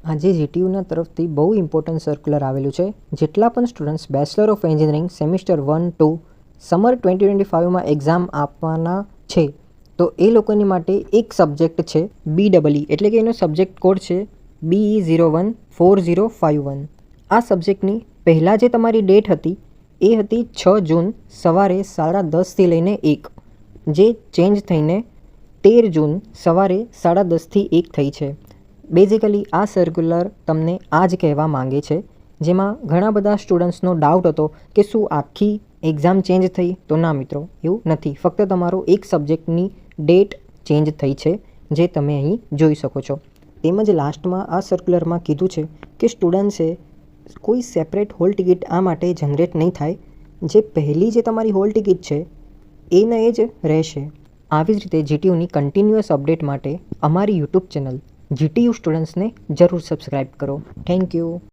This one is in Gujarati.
આજે જીટીયુના તરફથી બહુ ઇમ્પોર્ટન્ટ સર્ક્યુલર આવેલું છે. જેટલા પણ students bachelor of engineering semester 1-2 summer 2025માં એક્ઝામ આપવાના છે, તો એ લોકોની માટે એક સબ્જેક્ટ છે BEE, એટલે કે એનો સબ્જેક્ટ કોડ છે BE014051. આ સબ્જેક્ટની પહેલાં જે તમારી ડેટ હતી એ હતી 6 જૂન સવારે 10:30થી લઈને 1, જે ચેન્જ થઈને 13 જૂન સવારે 10:30થી 1 થઈ છે. બેઝિકલી આ સર્ક્યુલર તમને આ જ કહેવા માંગે છે, જેમાં ઘણા બધા સ્ટુડન્ટ્સનો ડાઉટ હતો કે શું આખી એક્ઝામ ચેન્જ થઈ? તો ના મિત્રો, એવું નથી. ફક્ત તમારો એક સબ્જેક્ટની ડેટ ચેન્જ થઈ છે, જે તમે અહીં જોઈ શકો છો. તેમજ લાસ્ટમાં આ સર્ક્યુલરમાં કીધું છે કે સ્ટુડન્ટ્સે કોઈ સેપરેટ હોલ ટિકિટ આ માટે જનરેટ નહીં થાય. જે પહેલી જે તમારી હોલ ટિકિટ છે એને એ જ રહેશે. આવી જ રીતે જીટીયુની કન્ટિન્યુઅસ અપડેટ માટે અમારી યુટ્યુબ ચેનલ જીટીયુ સ્ટુડન્ટ્સને જરૂર સબસ્ક્રાઈબ કરો. Thank you.